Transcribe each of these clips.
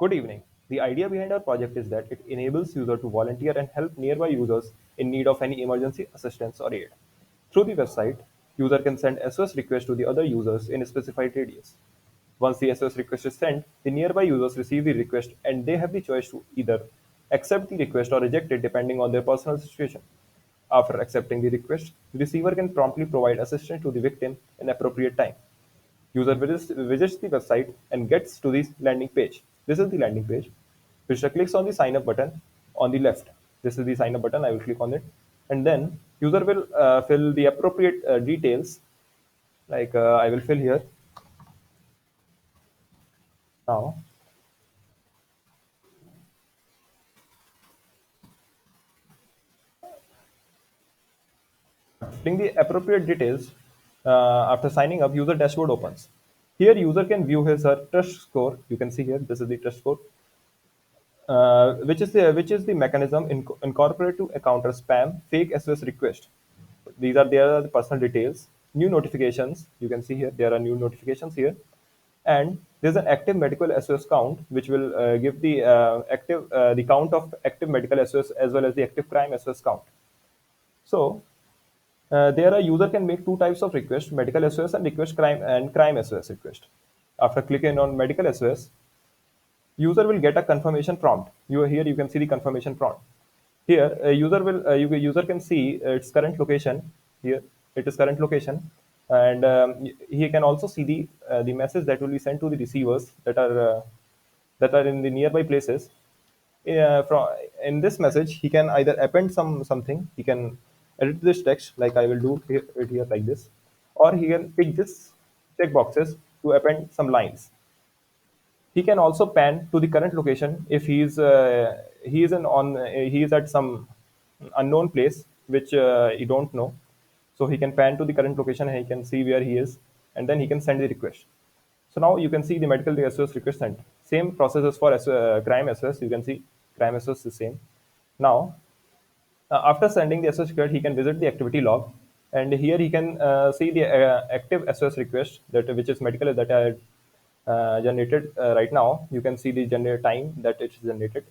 Good evening. The idea behind our project is that it enables users to volunteer and help nearby users in need of any emergency assistance or aid. Through the website, user can send SOS requests to the other users in a specified radius. Once the SOS request is sent, the nearby users receive the request and they have the choice to either accept the request or reject it depending on their personal situation. After accepting the request, the receiver can promptly provide assistance to the victim in appropriate time. User visits the website and gets to the landing page. This is the landing page. Visitor clicks on the sign up button on the left. This is the sign up button. I will click on it. And then user will fill the appropriate details. Like I will fill here now. Filling the appropriate details after signing up, user dashboard opens. Here, user can view his trust score. You can see here. This is the trust score, which is the mechanism incorporated to counter spam, fake SOS request. There are the personal details, new notifications. You can see here there are new notifications here, and there's an active medical SOS count, which will give the count of active medical SOS as well as the active crime SOS count. So there a user can make two types of request: medical SOS and request crime SOS request. After clicking on medical SOS, user will get a confirmation prompt. Here you can see the confirmation prompt. Here user can see its current location. Here it is current location, and he can also see the message that will be sent to the receivers that are in the nearby places. From in this message, he can either append something. He can edit this text like I will do here like this, or he can pick this check boxes to append some lines. He can also pan to the current location if he is at some unknown place which you don't know. So he can pan to the current location and he can see where he is, and then he can send the request. So now you can see the medical SOS request sent. Same process as for crime SOS. You can see crime SOS is the same. Now, after sending the SOS request, he can visit the activity log, and here he can see the active SOS request that which is medical that I generated right now. You can see the generate time that it's generated,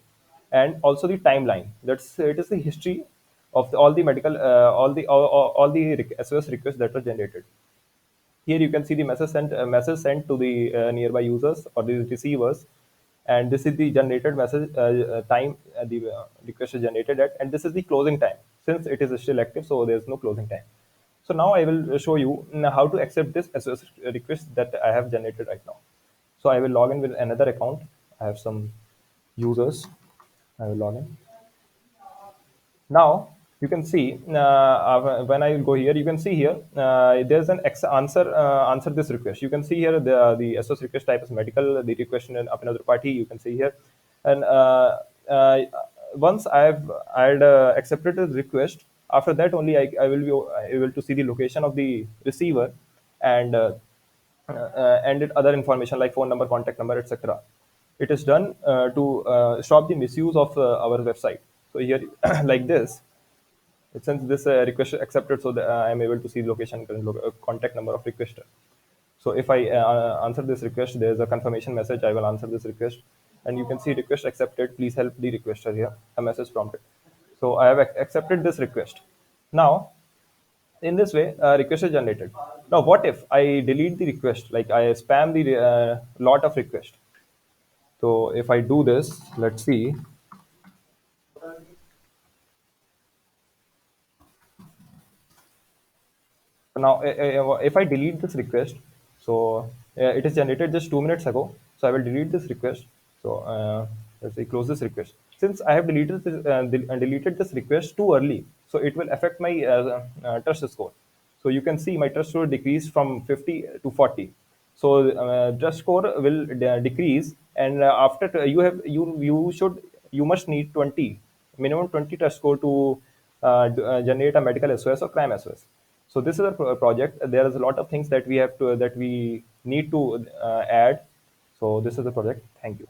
and also the timeline. It is the history of all the medical all the SOS requests that were generated. Here you can see the message sent to the nearby users or the receivers, and this is the generated message time the request is generated at, and this is the closing time. Since it is still active, so there is no closing time. So now I will show you how to accept this SOS request that I have generated right now. So I will log in with another account. I have some users. I will log in. Now you can see when I will go here, you can see here there's an answer this request. You can see here the SOS request type is medical. The request of another party. You can see here, and uh, once I had accepted the request, after that only I will be able to see the location of the receiver and other information like phone number, contact number, etc. It is done to stop the misuse of our website. So here, like this, since this request is accepted, so I am able to see the location, current contact number of requester. So if I answer this request, there is a confirmation message. I will answer this request, and you can see request accepted. Please help the requester here. A message prompted. So I have accepted this request. Now, in this way, a request is generated. Now, what if I delete the request? Like I spam the lot of request. So if I do this, let's see. Now, if I delete this request, so it is generated just 2 minutes ago. So I will delete this request. So let's say close this request. Since I have deleted this request too early, so it will affect my trust score. So you can see my trust score decreased from 50 to 40. So trust score will decrease, and after you must need 20 minimum 20 trust score to generate a medical SOS or crime SOS. So this is a project. There is a lot of things that we need to add. So this is the project. Thank you.